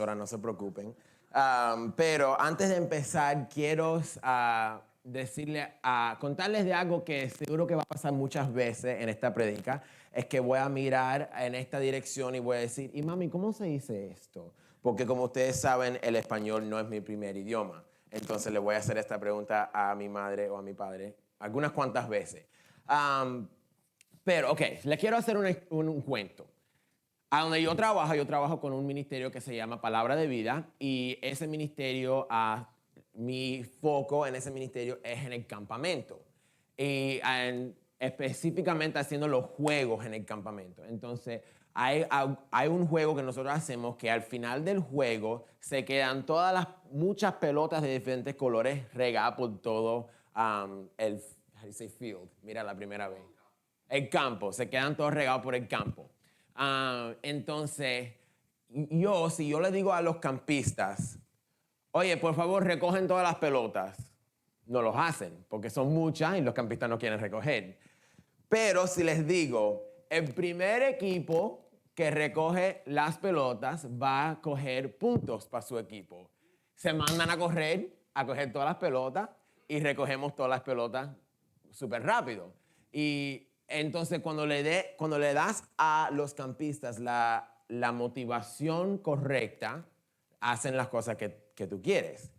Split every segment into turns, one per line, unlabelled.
horas, no se preocupen. Pero antes de empezar, quiero contarles de algo que seguro que va a pasar muchas veces en esta predica. Es que voy a mirar en esta dirección y voy a decir, y mami, ¿cómo se dice esto? Porque como ustedes saben, el español no es mi primer idioma. Entonces le voy a hacer esta pregunta a mi madre o a mi padre algunas cuantas veces. Pero, ok, les quiero hacer un cuento. A donde yo trabajo con un ministerio que se llama Palabra de Vida y ese ministerio, mi foco en ese ministerio es en el campamento y específicamente haciendo los juegos en el campamento. Entonces, hay un juego que nosotros hacemos que al final del juego se quedan muchas pelotas de diferentes colores regadas por todo el field. Mira la primera vez. El campo, se quedan todos regados por el campo. Entonces, si yo le digo a los campistas, oye, por favor, recogen todas las pelotas, no los hacen, porque son muchas y los campistas no quieren recoger. Pero si les digo, el primer equipo que recoge las pelotas va a coger puntos para su equipo. Se mandan a coger todas las pelotas y recogemos todas las pelotas súper rápido. Y entonces cuando le das a los campistas la motivación correcta, hacen las cosas que tú quieres.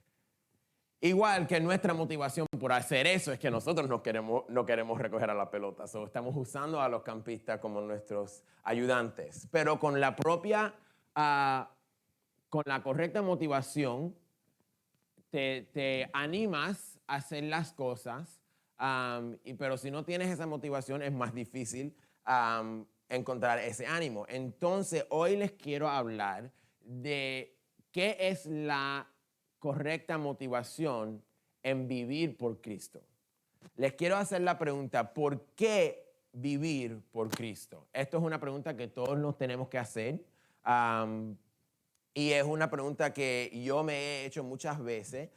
Igual que nuestra motivación por hacer eso es que nosotros no queremos recoger a la pelota. Estamos usando a los campistas como nuestros ayudantes. Pero con la correcta motivación, te animas a hacer las cosas. Pero si no tienes esa motivación, es más difícil encontrar ese ánimo. Entonces, hoy les quiero hablar de qué es la correcta motivación en vivir por Cristo. Les quiero hacer la pregunta, ¿por qué vivir por Cristo? Esto es una pregunta que todos nos tenemos que hacer y es una pregunta que yo me he hecho muchas veces,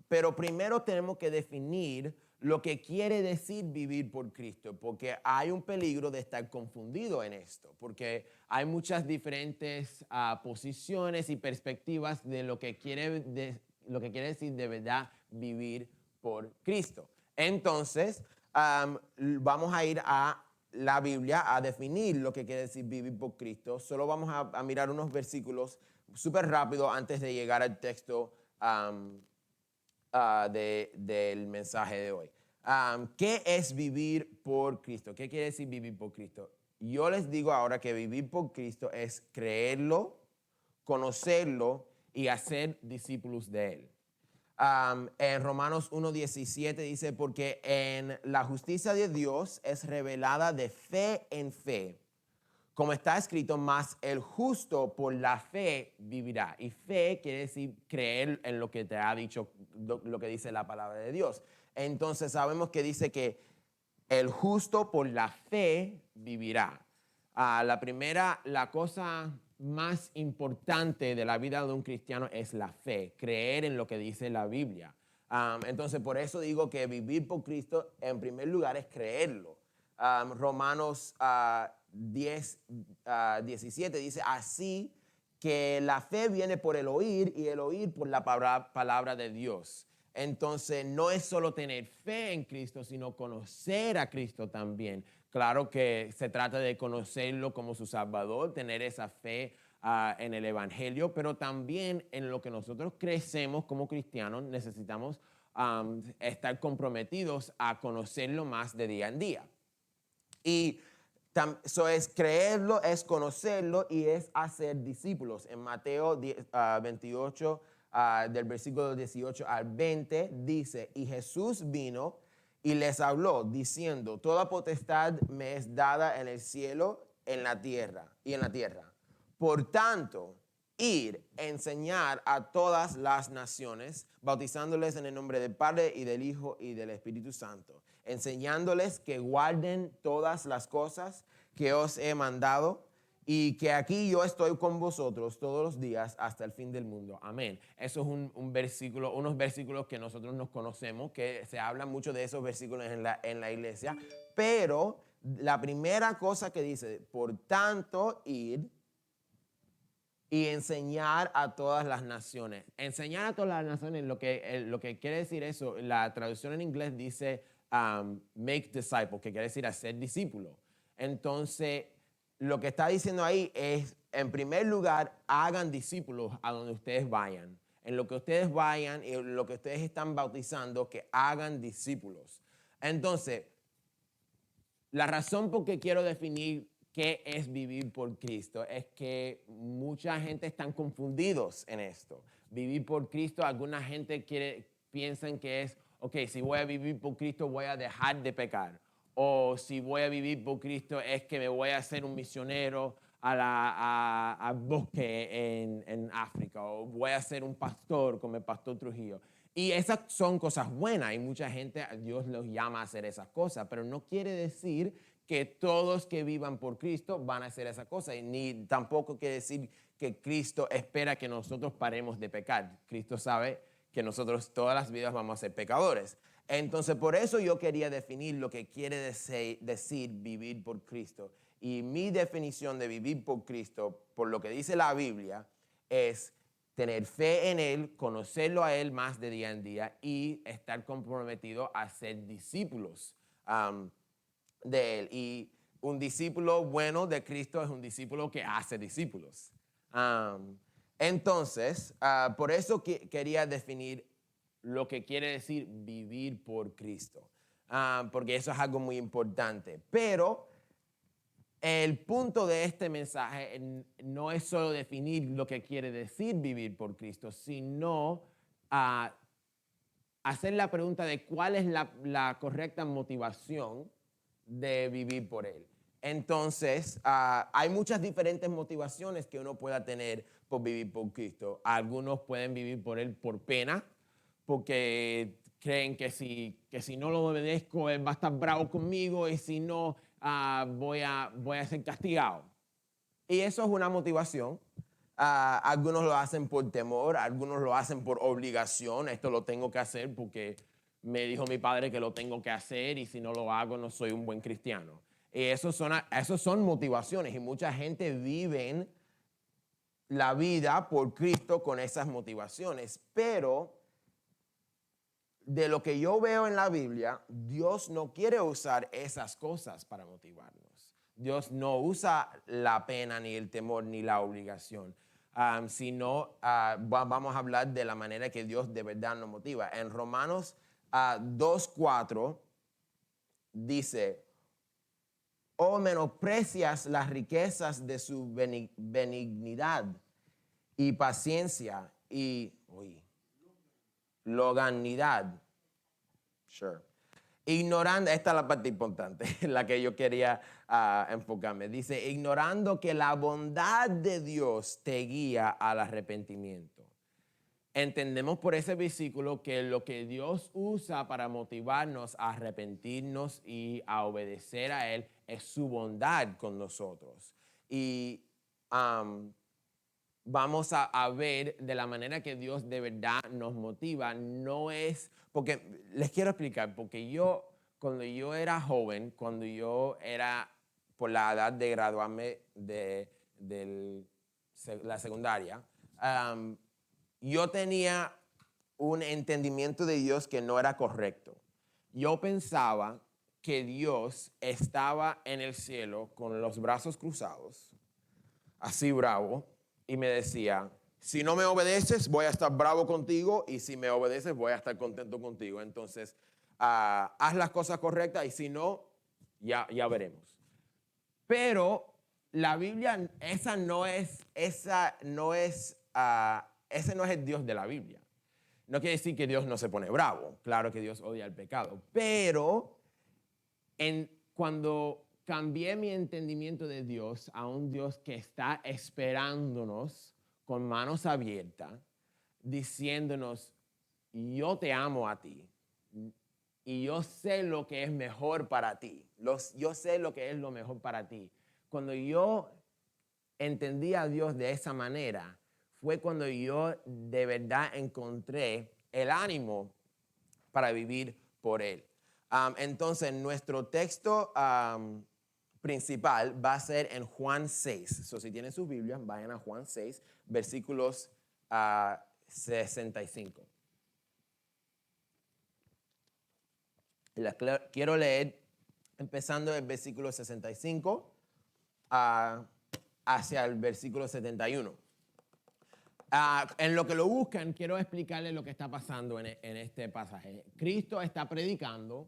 pero primero tenemos que definir lo que quiere decir vivir por Cristo, porque hay un peligro de estar confundido en esto, porque hay muchas diferentes posiciones y perspectivas de lo que quiere decir de verdad vivir por Cristo. Entonces, vamos a ir a la Biblia a definir lo que quiere decir vivir por Cristo. Solo vamos a mirar unos versículos súper rápido antes de llegar al texto del mensaje de hoy. ¿Qué es vivir por Cristo? ¿Qué quiere decir vivir por Cristo? Yo les digo ahora que vivir por Cristo es creerlo, conocerlo y hacer discípulos de Él. En Romanos 1:17 dice, porque en la justicia de Dios es revelada de fe en fe, como está escrito, más el justo por la fe vivirá. Y fe quiere decir creer en lo que te ha dicho, lo que dice la palabra de Dios. Entonces sabemos que dice que el justo por la fe vivirá. La cosa más importante de la vida de un cristiano es la fe, creer en lo que dice la Biblia. Entonces por eso digo que vivir por Cristo en primer lugar es creerlo. Romanos 10:17 dice, así que la fe viene por el oír y el oír por la palabra de Dios. Entonces no es solo tener fe en Cristo, sino conocer a Cristo también. Claro que se trata de conocerlo como su Salvador, tener esa fe en el Evangelio, pero también en lo que nosotros crecemos como cristianos necesitamos estar comprometidos a conocerlo más de día en día. Y eso es creerlo, es conocerlo y es hacer discípulos. En Mateo 28, del versículo 18 al 20, dice, y Jesús vino y les habló diciendo, toda potestad me es dada en el cielo en la tierra. Por tanto, ir, enseñar a todas las naciones, bautizándoles en el nombre del Padre y del Hijo y del Espíritu Santo, enseñándoles que guarden todas las cosas que os he mandado y que aquí yo estoy con vosotros todos los días hasta el fin del mundo. Amén. Eso es un versículo, unos versículos que nosotros nos conocemos, que se habla mucho de esos versículos en la iglesia, pero la primera cosa que dice, por tanto, ir, y enseñar a todas las naciones. Enseñar a todas las naciones, lo que quiere decir eso, la traducción en inglés dice make disciples, que quiere decir hacer discípulos. Entonces, lo que está diciendo ahí es, en primer lugar, hagan discípulos a donde ustedes vayan. En lo que ustedes vayan y en lo que ustedes están bautizando, que hagan discípulos. Entonces, la razón por que quiero definir qué es vivir por Cristo es que mucha gente están confundidos en esto. Vivir por Cristo, alguna gente piensan que es, ok, si voy a vivir por Cristo voy a dejar de pecar. O si voy a vivir por Cristo es que me voy a hacer un misionero al bosque en África. O voy a ser un pastor como el pastor Trujillo. Y esas son cosas buenas y mucha gente, Dios los llama a hacer esas cosas, pero no quiere decir que todos que vivan por Cristo van a hacer esa cosa, y ni tampoco quiere decir que Cristo espera que nosotros paremos de pecar. Cristo sabe que nosotros todas las vidas vamos a ser pecadores. Entonces, por eso yo quería definir lo que quiere decir vivir por Cristo. Y mi definición de vivir por Cristo, por lo que dice la Biblia, es tener fe en Él, conocerlo a Él más de día en día y estar comprometido a ser discípulos de Él. Y un discípulo bueno de Cristo es un discípulo que hace discípulos. Entonces, por eso quería definir lo que quiere decir vivir por Cristo, porque eso es algo muy importante. Pero el punto de este mensaje no es solo definir lo que quiere decir vivir por Cristo, sino hacer la pregunta de cuál es la correcta motivación de vivir por Él. Entonces, hay muchas diferentes motivaciones que uno pueda tener por vivir por Cristo. Algunos pueden vivir por Él por pena, porque creen que si no lo obedezco, Él va a estar bravo conmigo y si no, voy a ser castigado. Y eso es una motivación. Algunos lo hacen por temor, algunos lo hacen por obligación. Esto lo tengo que hacer porque me dijo mi padre que lo tengo que hacer y si no lo hago no soy un buen cristiano. Y esos son motivaciones y mucha gente vive la vida por Cristo con esas motivaciones. Pero de lo que yo veo en la Biblia, Dios no quiere usar esas cosas para motivarnos. Dios no usa la pena, ni el temor, ni la obligación, sino vamos a hablar de la manera que Dios de verdad nos motiva. En Romanos 2:4 dice, o menosprecias las riquezas de su benignidad y paciencia y longanimidad. Sure. Ignorando, esta es la parte importante, la que yo quería enfocarme. Dice, ignorando que la bondad de Dios te guía al arrepentimiento. Entendemos por ese versículo que lo que Dios usa para motivarnos a arrepentirnos y a obedecer a Él es su bondad con nosotros. Y vamos a ver de la manera que Dios de verdad nos motiva, no es, porque les quiero explicar, porque cuando yo era joven, cuando yo era por la edad de graduarme de la secundaria, yo tenía un entendimiento de Dios que no era correcto. Yo pensaba que Dios estaba en el cielo con los brazos cruzados, así bravo, y me decía, si no me obedeces, voy a estar bravo contigo, y si me obedeces, voy a estar contento contigo. Entonces, haz las cosas correctas, y si no, ya veremos. Pero la Biblia, ese no es el Dios de la Biblia. No quiere decir que Dios no se pone bravo. Claro que Dios odia el pecado. Pero cuando cambié mi entendimiento de Dios a un Dios que está esperándonos con manos abiertas, diciéndonos, yo te amo a ti y yo sé lo que es mejor para ti. Yo sé lo que es lo mejor para ti. Cuando yo entendí a Dios de esa manera, fue cuando yo de verdad encontré el ánimo para vivir por Él. Entonces, nuestro texto principal va a ser en Juan 6. So, si tienen sus Biblias, vayan a Juan 6, versículos 65. Quiero leer empezando el versículo 65 hacia el versículo 71. En lo que lo buscan, quiero explicarles lo que está pasando en este pasaje. Cristo está predicando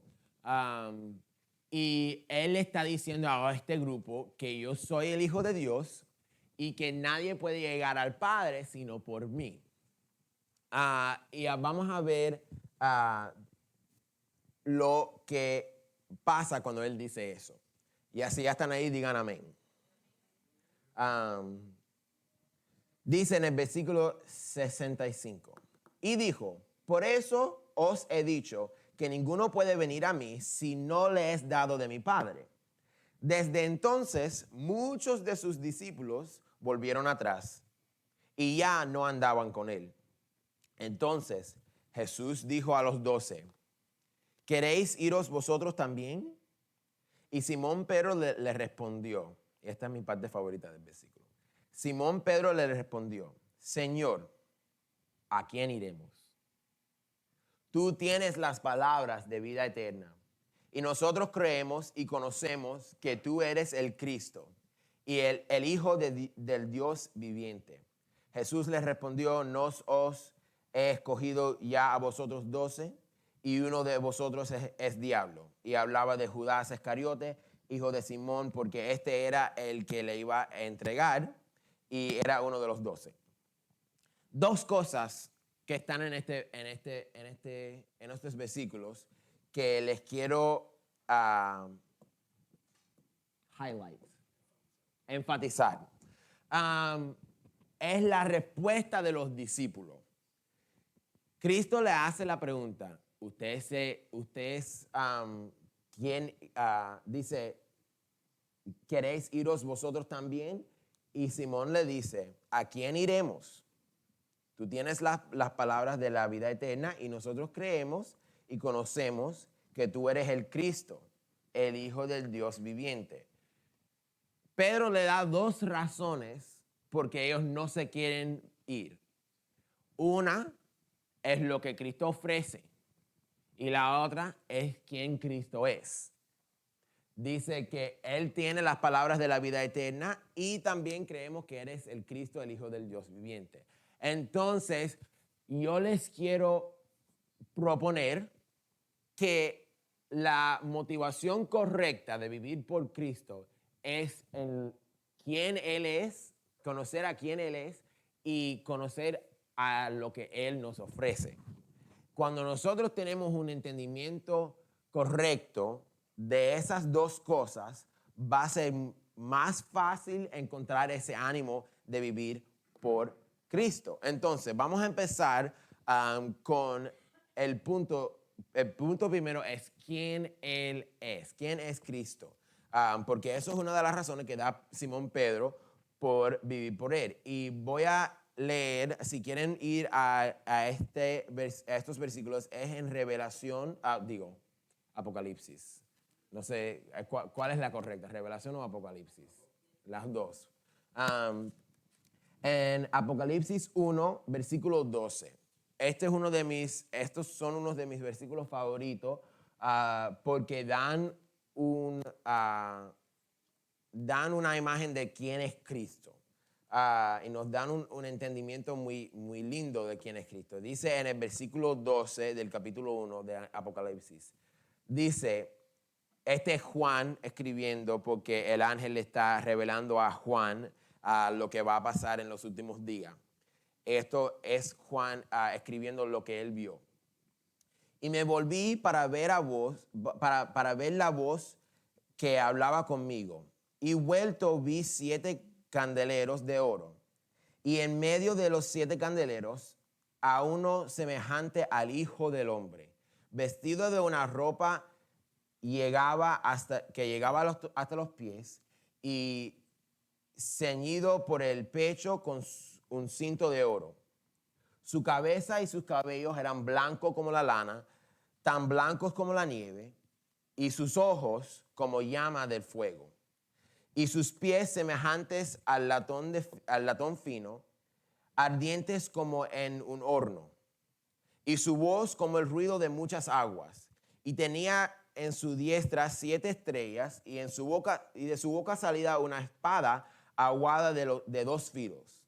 y Él está diciendo a este grupo que yo soy el Hijo de Dios y que nadie puede llegar al Padre sino por mí. Vamos a ver lo que pasa cuando Él dice eso. Y así ya están ahí, digan amén. Dice en el versículo 65, y dijo, por eso os he dicho que ninguno puede venir a mí si no le es dado de mi Padre. Desde entonces, muchos de sus discípulos volvieron atrás y ya no andaban con él. Entonces Jesús dijo a los 12, ¿queréis iros vosotros también? Y Simón Pedro le respondió, y esta es mi parte favorita del versículo. Simón Pedro le respondió, Señor, ¿a quién iremos? Tú tienes las palabras de vida eterna, y nosotros creemos y conocemos que tú eres el Cristo y el Hijo del Dios viviente. Jesús les respondió, ¿no os he escogido ya a vosotros 12? Y uno de vosotros es diablo. Y hablaba de Judas Iscariote, hijo de Simón, porque este era el que le iba a entregar y era uno de los 12. Dos cosas que están en estos versículos que les quiero highlight, enfatizar. Es la respuesta de los discípulos. Cristo le hace la pregunta, ¿quién dice, ¿queréis iros vosotros también? Y Simón le dice, ¿a quién iremos? Tú tienes las palabras de la vida eterna y nosotros creemos y conocemos que tú eres el Cristo, el Hijo del Dios viviente. Pedro le da dos razones porque ellos no se quieren ir. Una es lo que Cristo ofrece y la otra es quién Cristo es. Dice que Él tiene las palabras de la vida eterna y también creemos que eres el Cristo, el Hijo del Dios viviente. Entonces, yo les quiero proponer que la motivación correcta de vivir por Cristo es quién Él es, conocer a quién Él es y conocer a lo que Él nos ofrece. Cuando nosotros tenemos un entendimiento correcto de esas dos cosas, va a ser más fácil encontrar ese ánimo de vivir por Cristo. Entonces, vamos a empezar con el punto. El punto primero es quién Él es, quién es Cristo. Porque eso es una de las razones que da Simón Pedro por vivir por Él. Y voy a leer, si quieren ir a estos versículos, es en Revelación, Apocalipsis. No sé, ¿cuál es la correcta? ¿Revelación o Apocalipsis? Las dos. En Apocalipsis 1, versículo 12. Estos son unos de mis versículos favoritos porque dan una imagen de quién es Cristo. Y nos dan un entendimiento muy, muy lindo de quién es Cristo. Dice en el versículo 12 del capítulo 1 de Apocalipsis, dice, este es Juan escribiendo porque el ángel le está revelando a Juan lo que va a pasar en los últimos días. Esto es Juan escribiendo lo que él vio. Y me volví para ver la voz que hablaba conmigo. Y vuelto vi 7 candeleros de oro. Y en medio de los 7 candeleros, a uno semejante al Hijo del Hombre, vestido de una ropa que llegaba hasta los pies y ceñido por el pecho con un cinto de oro. Su cabeza y sus cabellos eran blancos como la lana, tan blancos como la nieve, y sus ojos como llama del fuego. y sus pies semejantes al latón fino, ardientes como en un horno, y su voz como el ruido de muchas aguas. Y tenía en su diestra 7 estrellas, y de su boca salía una espada aguada de 2 filos.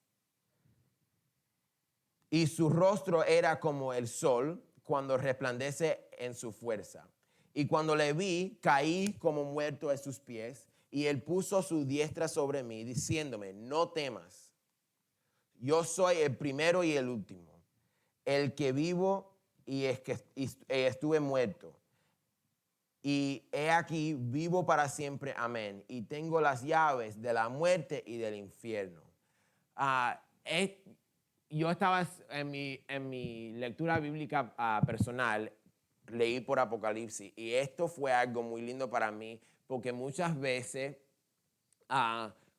Y su rostro era como el sol cuando resplandece en su fuerza. Y cuando le vi, caí como muerto a sus pies, y él puso su diestra sobre mí, diciéndome, no temas, yo soy el primero y el último, el que vivo y estuve muerto. Y he aquí, vivo para siempre, amén. Y tengo las llaves de la muerte y del infierno. Ah, es- yo estaba en mi lectura bíblica personal, leí por Apocalipsis, y esto fue algo muy lindo para mí, porque muchas veces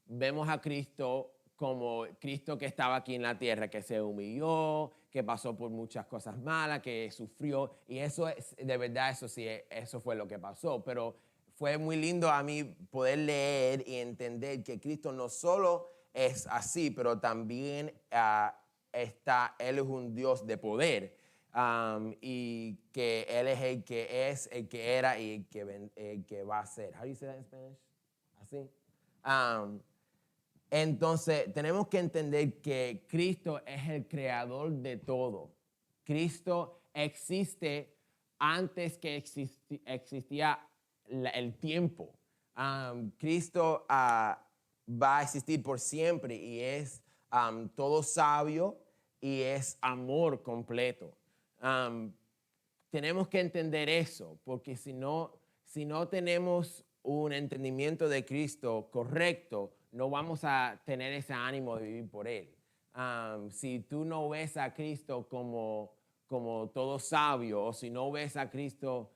vemos a Cristo como Cristo que estaba aquí en la tierra, que se humilló, que pasó por muchas cosas malas, que sufrió, y eso es, de verdad, eso sí, eso fue lo que pasó, pero fue muy lindo a mí poder leer y entender que Cristo no solo es así, pero también Él es un Dios de poder, y que Él es, el que era y el que va a ser. How do you say that in Spanish? Así. Um, entonces, tenemos que entender que Cristo es el creador de todo. Cristo existe antes que existía el tiempo. Cristo va a existir por siempre y es todo sabio y es amor completo. Um, Tenemos que entender eso, porque si no tenemos un entendimiento de Cristo correcto, no vamos a tener ese ánimo de vivir por Él. Si tú no ves a Cristo como todo sabio, o si no ves a Cristo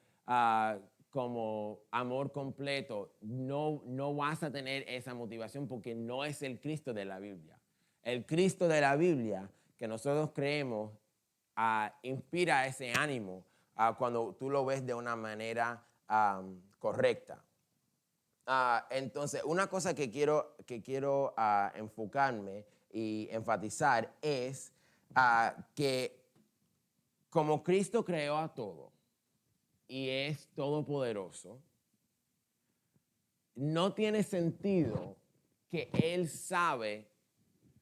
como amor completo, no vas a tener esa motivación porque no es el Cristo de la Biblia. El Cristo de la Biblia que nosotros creemos inspira ese ánimo cuando tú lo ves de una manera correcta. Entonces, una cosa que quiero enfocarme y enfatizar es que como Cristo creó a todo y es todopoderoso, no tiene sentido que Él sabe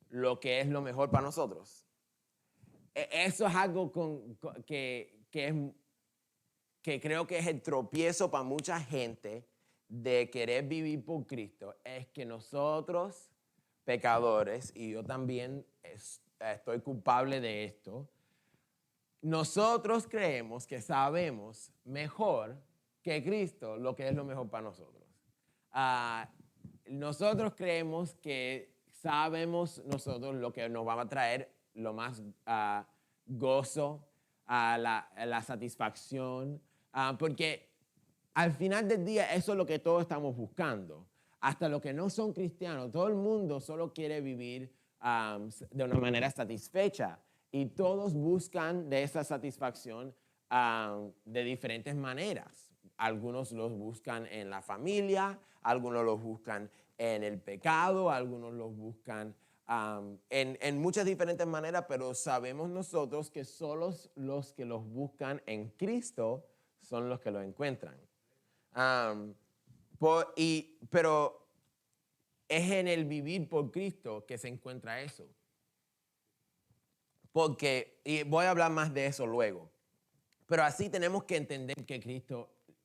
lo que es lo mejor para nosotros. Eso es algo que creo que es el tropiezo para mucha gente de querer vivir por Cristo, es que nosotros, pecadores, y yo también estoy culpable de esto, nosotros creemos que sabemos mejor que Cristo lo que es lo mejor para nosotros. Nosotros creemos que sabemos nosotros lo que nos va a traer lo más gozo, la satisfacción, porque al final del día eso es lo que todos estamos buscando. Hasta los que no son cristianos, todo el mundo solo quiere vivir de una manera satisfecha y todos buscan de esa satisfacción de diferentes maneras. Algunos los buscan en la familia, algunos los buscan en el pecado, algunos los buscan en muchas diferentes maneras, pero sabemos nosotros que solo los que los buscan en Cristo son los que lo encuentran. Pero es en el vivir por Cristo que se encuentra eso. Y voy a hablar más de eso luego, pero así tenemos que entender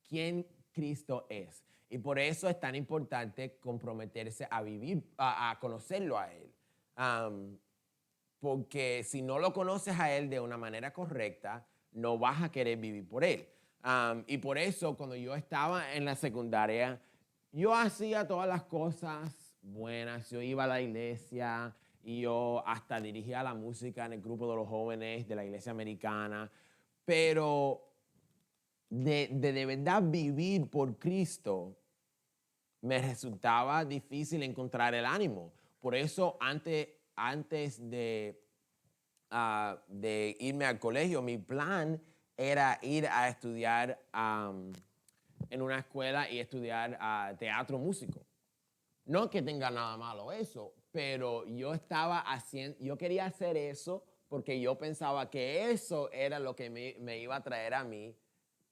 quién Cristo es. Y por eso es tan importante comprometerse a vivir, a conocerlo a Él. Porque si no lo conoces a Él de una manera correcta, no vas a querer vivir por Él. Y por eso cuando yo estaba en la secundaria, yo hacía todas las cosas buenas. Yo iba a la iglesia y yo hasta dirigía la música en el grupo de los jóvenes de la iglesia americana. Pero de verdad vivir por Cristo me resultaba difícil encontrar el ánimo. Por eso antes de irme al colegio, mi plan era ir a estudiar en una escuela y estudiar teatro músico. No que tenga nada malo eso, pero yo quería hacer eso porque yo pensaba que eso era lo que me iba a traer a mí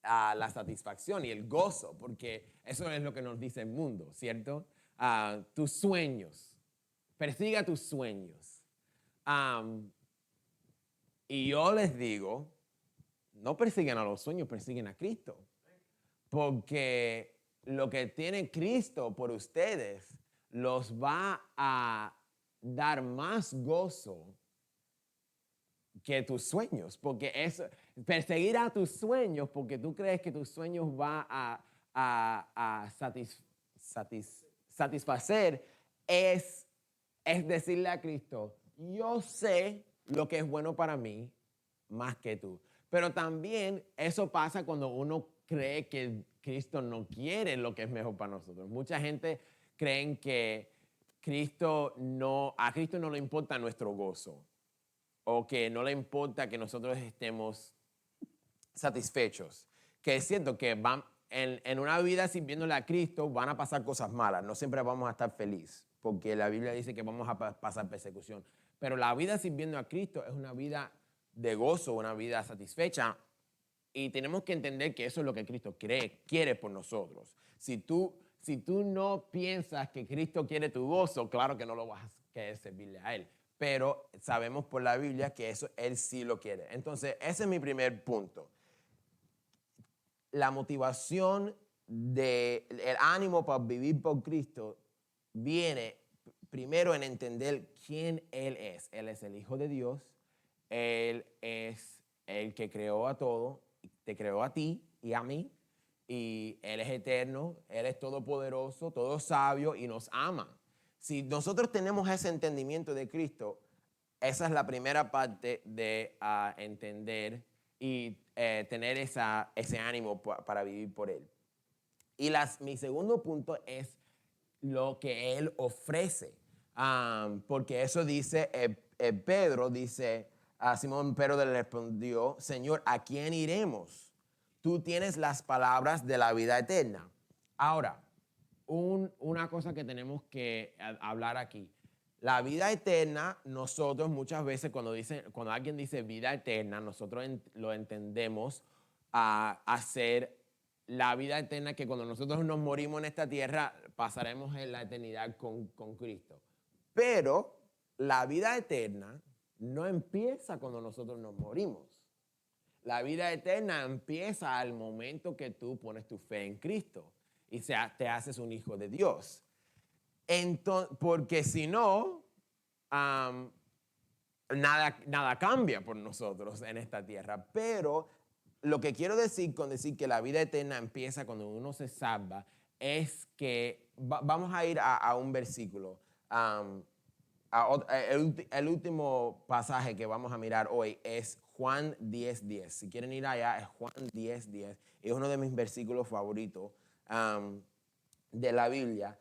la satisfacción y el gozo, porque eso es lo que nos dice el mundo, ¿cierto? Tus sueños, persiga tus sueños. Am, y yo les digo, no persiguen a los sueños, persiguen a Cristo, porque lo que tiene Cristo por ustedes los va a dar más gozo que tus sueños, porque es perseguir a tus sueños, porque tú crees que tus sueños va a satisfacer, es decirle a Cristo, yo sé lo que es bueno para mí más que tú. Pero también eso pasa cuando uno cree que Cristo no quiere lo que es mejor para nosotros. Mucha gente cree que a Cristo no le importa nuestro gozo o que no le importa que nosotros estemos satisfechos. Que es cierto que en una vida sirviéndole a Cristo van a pasar cosas malas, no siempre vamos a estar felices, porque la Biblia dice que vamos a pasar persecución. Pero la vida sirviendo a Cristo es una vida de gozo, una vida satisfecha, y tenemos que entender que eso es lo que Cristo quiere por nosotros. Si tú no piensas que Cristo quiere tu gozo, claro que no lo vas a querer servirle a Él. Pero sabemos por la Biblia que eso Él sí lo quiere. Entonces, ese es mi primer punto. La motivación el ánimo para vivir por Cristo viene primero en entender quién Él es. Él es el Hijo de Dios. Él es el que creó a todo, te creó a ti y a mí, y Él es eterno, Él es todopoderoso, todo sabio y nos ama. Si nosotros tenemos ese entendimiento de Cristo, esa es la primera parte de entender y tener ese ánimo para vivir por Él. Y mi segundo punto es lo que Él ofrece. Porque eso dice, Pedro dice, a Simón Pedro le respondió, Señor, ¿a quién iremos? Tú tienes las palabras de la vida eterna. Ahora, una cosa que tenemos que hablar aquí. La vida eterna, nosotros muchas veces cuando alguien dice vida eterna, nosotros lo entendemos a hacer la vida eterna que cuando nosotros nos morimos en esta tierra pasaremos en la eternidad con Cristo. Pero la vida eterna no empieza cuando nosotros nos morimos. La vida eterna empieza al momento que tú pones tu fe en Cristo y te haces un hijo de Dios. Porque si no, nada cambia por nosotros en esta tierra. Pero lo que quiero decir con decir que la vida eterna empieza cuando uno se salva es que vamos a ir a un versículo. El último pasaje que vamos a mirar hoy es Juan 10:10. Si quieren ir allá, es Juan 10:10. Es uno de mis versículos favoritos de la Biblia.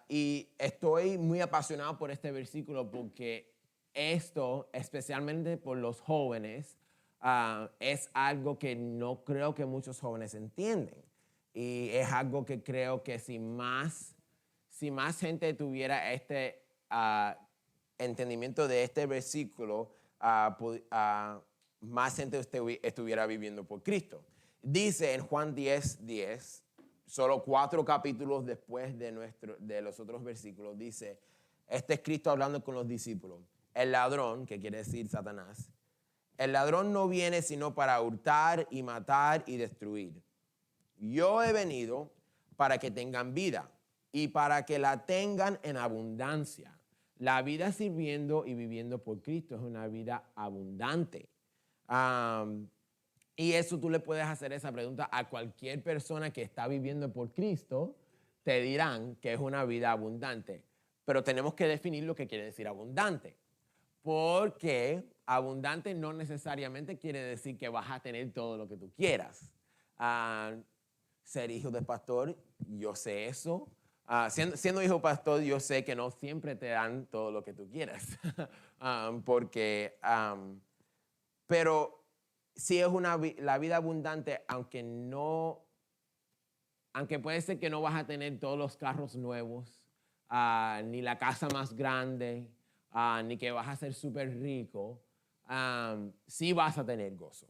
Y estoy muy apasionado por este versículo porque esto, especialmente por los jóvenes, es algo que no creo que muchos jóvenes entienden. Y es algo que creo que si más gente tuviera este entendimiento de este versículo, más gente estuviera viviendo por Cristo. Dice en Juan 10:10, solo 4 capítulos después de los otros versículos, dice, este es Cristo hablando con los discípulos. El ladrón, que quiere decir Satanás, el ladrón no viene sino para hurtar y matar y destruir. Yo he venido para que tengan vida y para que la tengan en abundancia. La vida sirviendo y viviendo por Cristo es una vida abundante. Y eso tú le puedes hacer esa pregunta a cualquier persona que está viviendo por Cristo, te dirán que es una vida abundante. Pero tenemos que definir lo que quiere decir abundante. Porque abundante no necesariamente quiere decir que vas a tener todo lo que tú quieras. Ser hijo de pastor, yo sé eso. Siendo hijo de pastor, yo sé que no siempre te dan todo lo que tú quieras. Pero sí es la vida abundante, aunque puede ser que no vas a tener todos los carros nuevos, ni la casa más grande, ni que vas a ser súper rico, sí vas a tener gozo.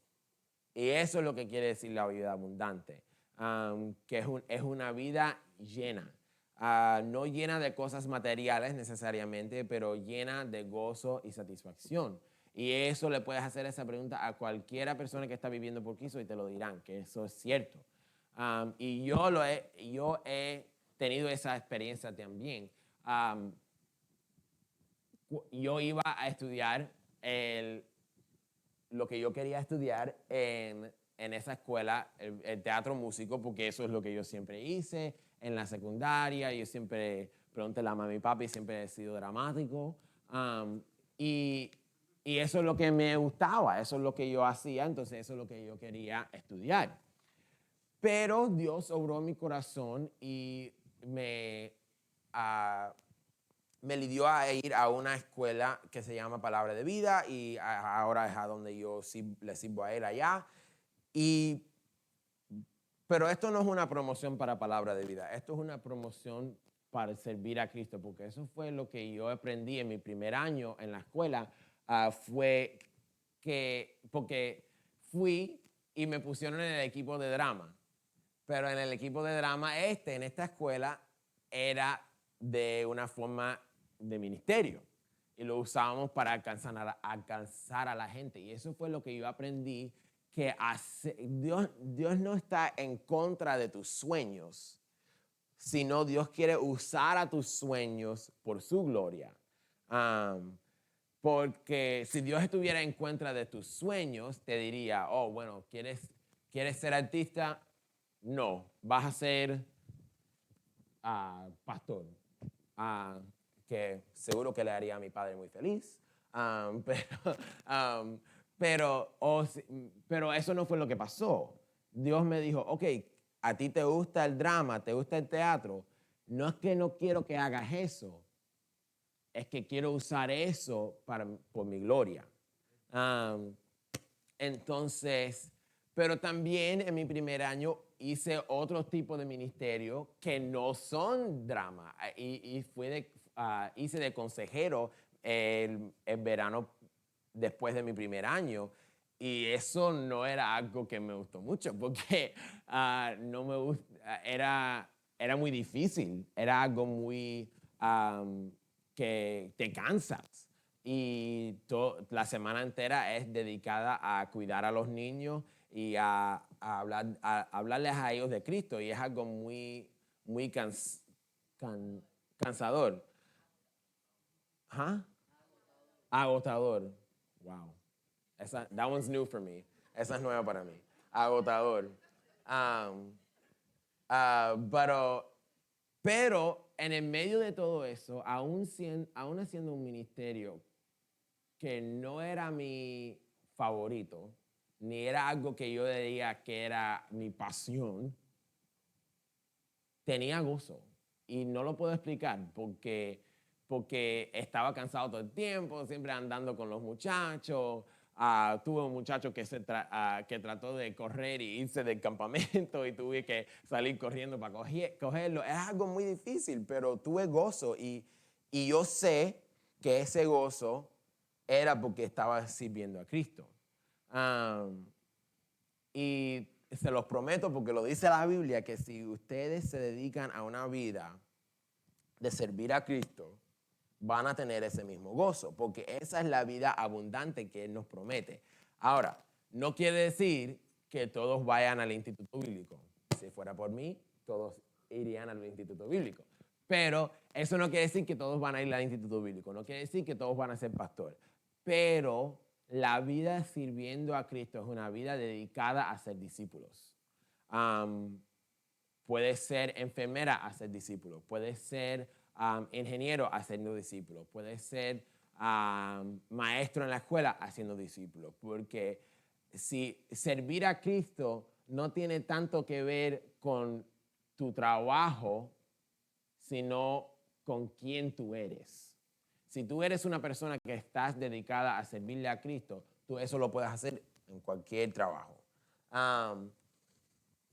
Y eso es lo que quiere decir la vida abundante, que es una vida llena. No llena de cosas materiales necesariamente, pero llena de gozo y satisfacción. Y eso le puedes hacer esa pregunta a cualquiera persona que está viviendo por Cristo y te lo dirán, que eso es cierto. Y yo he tenido esa experiencia también. Yo iba a estudiar lo que yo quería estudiar en esa escuela, el teatro músico, porque eso es lo que yo siempre hice en la secundaria. Yo siempre pregunté a la mami y papi, siempre he sido dramático. Y, y eso es lo que me gustaba, eso es lo que yo hacía, entonces eso es lo que yo quería estudiar. Pero Dios obró en mi corazón y me lidió a ir a una escuela que se llama Palabra de Vida y ahora es a donde yo le sirvo a él allá. Pero esto no es una promoción para Palabra de Vida, esto es una promoción para servir a Cristo, porque eso fue lo que yo aprendí en mi primer año en la escuela, fue que, porque fui y me pusieron en el equipo de drama, pero en el equipo de drama en esta escuela, era de una forma de ministerio y lo usábamos para alcanzar a la gente. Y eso fue lo que yo aprendí, que Dios no está en contra de tus sueños, sino Dios quiere usar a tus sueños por su gloria. Porque si Dios estuviera en contra de tus sueños, te diría, oh, bueno, ¿quieres ser artista? No, vas a ser pastor. Que seguro que le haría a mi padre muy feliz. Pero eso no fue lo que pasó. Dios me dijo, ok, a ti te gusta el drama, te gusta el teatro. No es que no quiero que hagas eso, es que quiero usar eso por mi gloria. Entonces, pero también en mi primer año hice otro tipo de ministerio que no son drama. Y hice de consejero el verano después de mi primer año. Y eso no era algo que me gustó mucho porque no me era muy difícil. Era algo muy que te cansas. Y la semana entera es dedicada a cuidar a los niños y a hablarles a ellos de Cristo. Y es algo muy cansador. ¿Ah? Agotador. Wow. That one's new for me. Esa es nueva para mí. Agotador. Pero en el medio de todo eso, aún haciendo un ministerio que no era mi favorito, ni era algo que yo diría que era mi pasión, tenía gozo. Y no lo puedo explicar porque estaba cansado todo el tiempo, siempre andando con los muchachos. Tuve un muchacho que trató de correr y irse del campamento y tuve que salir corriendo para cogerlo. Es algo muy difícil, pero tuve gozo y yo sé que ese gozo era porque estaba sirviendo a Cristo. Y se los prometo porque lo dice la Biblia, que si ustedes se dedican a una vida de servir a Cristo, van a tener ese mismo gozo, porque esa es la vida abundante que Él nos promete. Ahora, no quiere decir que todos vayan al instituto bíblico. Si fuera por mí, todos irían al instituto bíblico. Pero eso no quiere decir que todos van a ir al instituto bíblico, no quiere decir que todos van a ser pastor. Pero la vida sirviendo a Cristo es una vida dedicada a ser discípulos. Puede ser enfermera a ser discípulo, puede ser ingeniero haciendo discípulos, puede ser maestro en la escuela haciendo discípulos, porque si servir a Cristo no tiene tanto que ver con tu trabajo, sino con quién tú eres. Si tú eres una persona que estás dedicada a servirle a Cristo, tú eso lo puedes hacer en cualquier trabajo.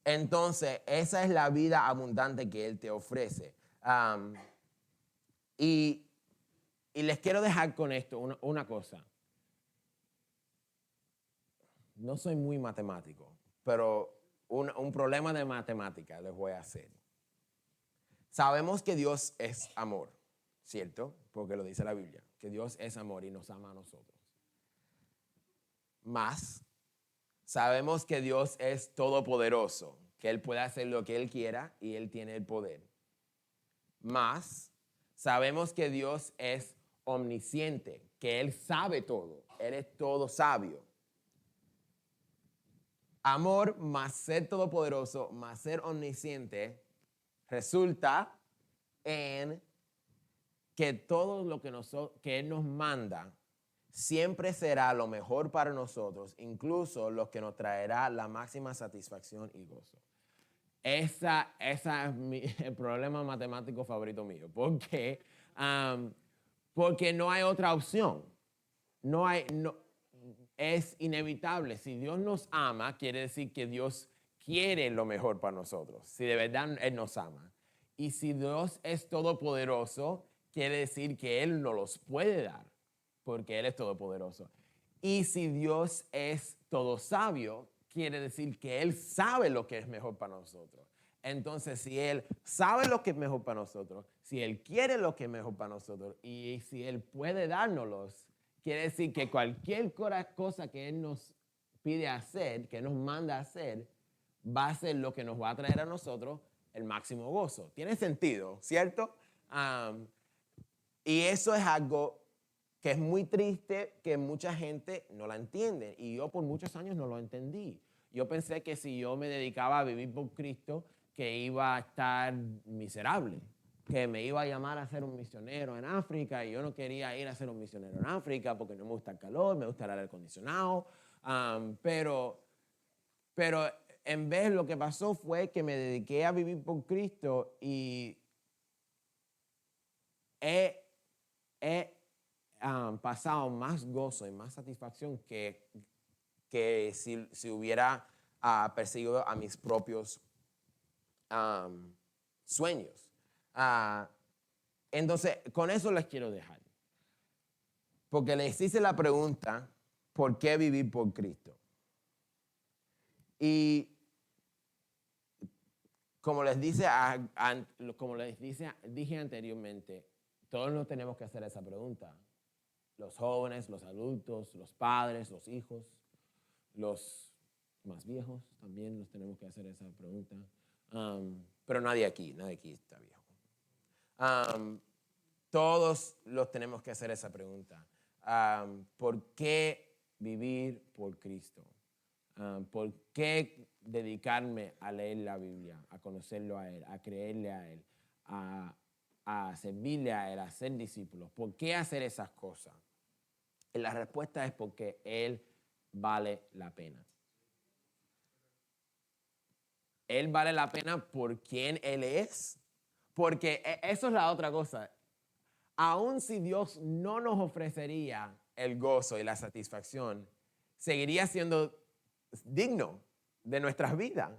Entonces, esa es la vida abundante que Él te ofrece. Y, y les quiero dejar con esto una cosa. No soy muy matemático, pero un problema de matemática les voy a hacer. Sabemos que Dios es amor, ¿cierto? Porque lo dice la Biblia, que Dios es amor y nos ama a nosotros. Más, sabemos que Dios es todopoderoso, que Él puede hacer lo que Él quiera y Él tiene el poder. Más, sabemos que Dios es omnisciente, que Él sabe todo, Él es todo sabio. Amor más ser todopoderoso, más ser omnisciente, resulta en que todo lo que Él nos manda siempre será lo mejor para nosotros, incluso lo que nos traerá la máxima satisfacción y gozo. Esa es el problema matemático favorito mío, porque no hay otra opción. Es inevitable. Si Dios nos ama, quiere decir que Dios quiere lo mejor para nosotros, si de verdad Él nos ama. Y si Dios es todopoderoso, quiere decir que Él nos los puede dar, porque Él es todopoderoso. Y si Dios es todo sabio, quiere decir que Él sabe lo que es mejor para nosotros. Entonces, si Él sabe lo que es mejor para nosotros, si Él quiere lo que es mejor para nosotros y si Él puede dárnoslos, quiere decir que cualquier cosa que Él nos pide hacer, que nos manda a hacer, va a ser lo que nos va a traer a nosotros el máximo gozo. Tiene sentido, ¿cierto? Y eso es algo que es muy triste, que mucha gente no la entiende. Y yo por muchos años no lo entendí. Yo pensé que si yo me dedicaba a vivir por Cristo, que iba a estar miserable, que me iba a llamar a ser un misionero en África y yo no quería ir a ser un misionero en África porque no me gusta el calor, me gusta el aire acondicionado. Pero en vez lo que pasó fue que me dediqué a vivir por Cristo y he pasado más gozo y más satisfacción que si hubiera perseguido a mis propios sueños. Entonces, con eso les quiero dejar. Porque les hice la pregunta, ¿por qué vivir por Cristo? Y como les dije anteriormente, todos nos tenemos que hacer esa pregunta. Los jóvenes, los adultos, los padres, los hijos, los más viejos también nos tenemos que hacer esa pregunta. Pero nadie aquí está viejo. Todos los tenemos que hacer esa pregunta. ¿Por qué vivir por Cristo? ¿Por qué dedicarme a leer la Biblia, a conocerlo a Él, a creerle a Él, a servirle a Él, a ser discípulos? ¿Por qué hacer esas cosas? Y la respuesta es porque Él vale la pena. Él vale la pena por quien Él es, porque eso es la otra cosa. Aun si Dios no nos ofrecería el gozo y la satisfacción, seguiría siendo digno de nuestras vidas.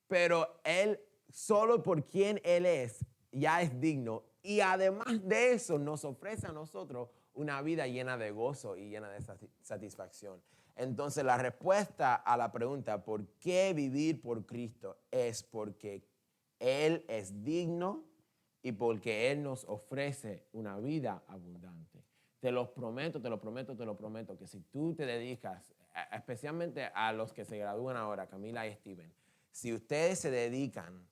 Pero Él, solo por quien Él es, ya es digno. Y además de eso, nos ofrece a nosotros una vida llena de gozo y llena de satisfacción. Entonces, la respuesta a la pregunta, ¿por qué vivir por Cristo? Es porque Él es digno y porque Él nos ofrece una vida abundante. Te lo prometo, que si tú te dedicas, especialmente a los que se gradúan ahora, Camila y Steven, si ustedes se dedican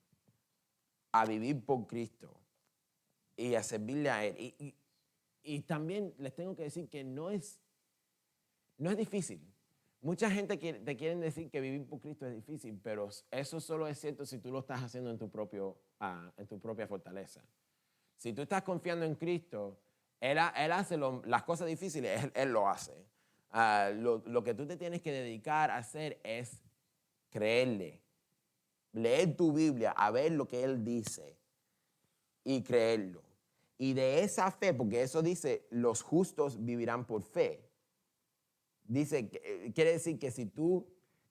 a vivir por Cristo y a servirle a Él, y también les tengo que decir que no es difícil. Mucha gente te quieren decir que vivir por Cristo es difícil, pero eso solo es cierto si tú lo estás haciendo en tu propia fortaleza. Si tú estás confiando en Cristo, Él hace las cosas difíciles, Él lo hace. Lo que tú te tienes que dedicar a hacer es creerle, leer tu Biblia, a ver lo que Él dice y creerlo. Y de esa fe, porque eso dice, los justos vivirán por fe. Dice, quiere decir que si tú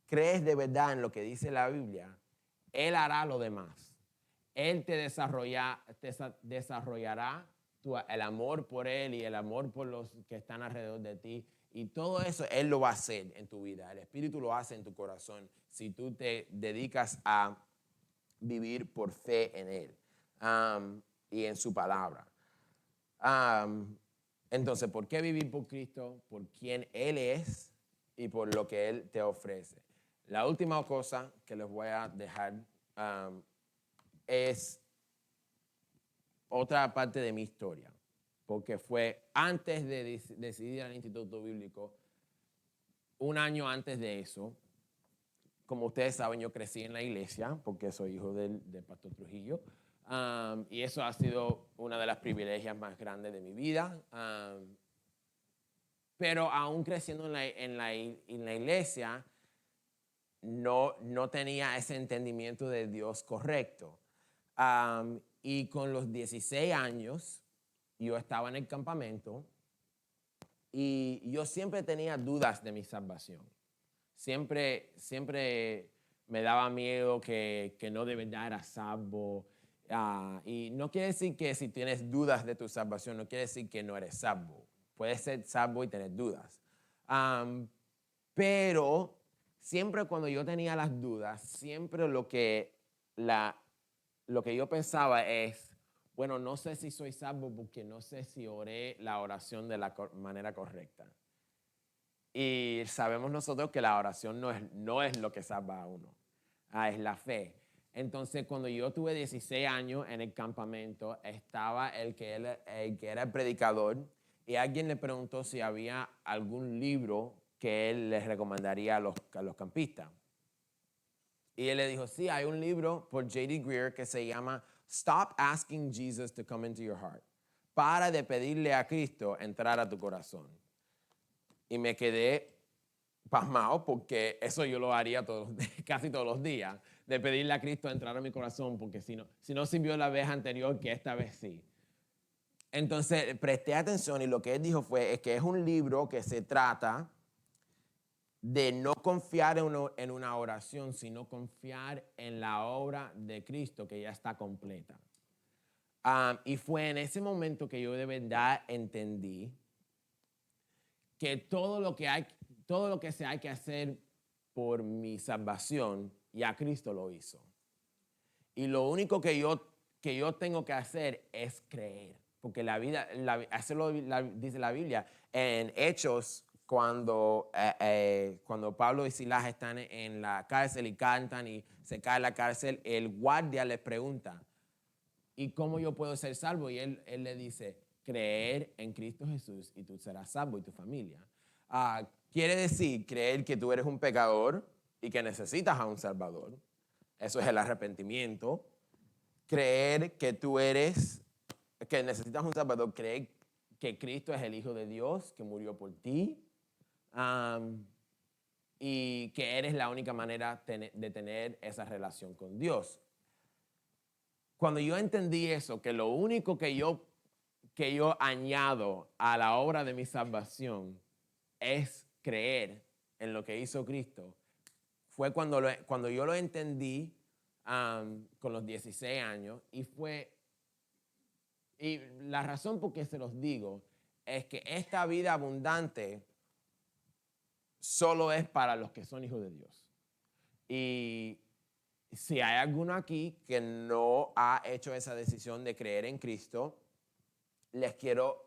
crees de verdad en lo que dice la Biblia, Él hará lo demás. Él desarrollará el amor por Él y el amor por los que están alrededor de ti. Y todo eso Él lo va a hacer en tu vida. El Espíritu lo hace en tu corazón si tú te dedicas a vivir por fe en Él y en su palabra. Entonces, ¿por qué vivir por Cristo? Por quien Él es y por lo que Él te ofrece. La última cosa que les voy a dejar es otra parte de mi historia, porque fue antes de decidir al Instituto Bíblico, un año antes de eso. Como ustedes saben, yo crecí en la iglesia porque soy hijo del pastor Trujillo. Y eso ha sido una de las privilegios más grandes de mi vida. Pero aún creciendo en la iglesia, no tenía ese entendimiento de Dios correcto. Y con los 16 años, yo estaba en el campamento y yo siempre tenía dudas de mi salvación. Siempre me daba miedo que no de verdad era salvo. Y no quiere decir que si tienes dudas de tu salvación, no quiere decir que no eres salvo. Puedes ser salvo y tener dudas. Pero siempre cuando yo tenía las dudas, siempre lo que yo pensaba es, bueno, no sé si soy salvo porque no sé si oré la oración de la manera correcta. Y sabemos nosotros que la oración no es lo que salva a uno, es la fe. Entonces, cuando yo tuve 16 años en el campamento, estaba el que era el predicador y alguien le preguntó si había algún libro que él les recomendaría a los campistas. Y él le dijo, sí, hay un libro por J.D. Greear que se llama Stop Asking Jesus to Come into Your Heart. Para de pedirle a Cristo entrar a tu corazón. Y me quedé pasmado porque eso yo lo haría casi todos los días, de pedirle a Cristo entrar a mi corazón, porque si no sirvió la vez anterior, que esta vez sí. Entonces presté atención y lo que él dijo es que es un libro que se trata de no confiar en una oración, sino confiar en la obra de Cristo que ya está completa. Y fue en ese momento que yo de verdad entendí que todo lo que se hay que hacer por mi salvación, ya Cristo lo hizo. Y lo único que yo tengo que hacer es creer. Porque eso lo dice la Biblia. En Hechos, cuando Pablo y Silas están en la cárcel y cantan y se cae en la cárcel, el guardia les pregunta, ¿y cómo yo puedo ser salvo? Y él le dice, creer en Cristo Jesús y tú serás salvo y tu familia. Quiere decir creer que tú eres un pecador y que necesitas a un Salvador. Eso es el arrepentimiento. Creer que que necesitas un Salvador. Creer que Cristo es el Hijo de Dios, que murió por ti. Y que eres la única manera de tener esa relación con Dios. Cuando yo entendí eso, que lo único que yo añado a la obra de mi salvación es creer en lo que hizo Cristo, fue cuando yo lo entendí con los 16 años y la razón por qué se los digo es que esta vida abundante solo es para los que son hijos de Dios. Y si hay alguno aquí que no ha hecho esa decisión de creer en Cristo, les quiero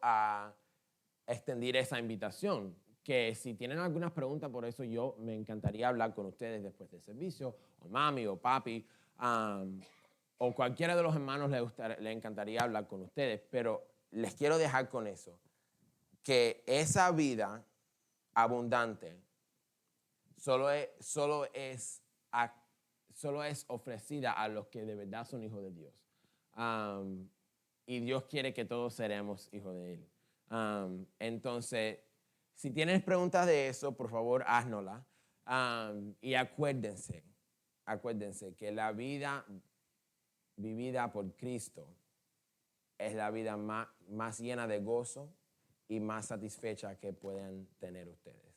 extender esa invitación. Que si tienen algunas preguntas, por eso me encantaría hablar con ustedes después del servicio, o mami o papi, o cualquiera de los hermanos le encantaría hablar con ustedes, pero les quiero dejar con eso, que esa vida abundante solo es ofrecida a los que de verdad son hijos de Dios. Y Dios quiere que todos seremos hijos de Él. Entonces, si tienes preguntas de eso, por favor, háznoslas. Y acuérdense que la vida vivida por Cristo es la vida más llena de gozo y más satisfecha que puedan tener ustedes.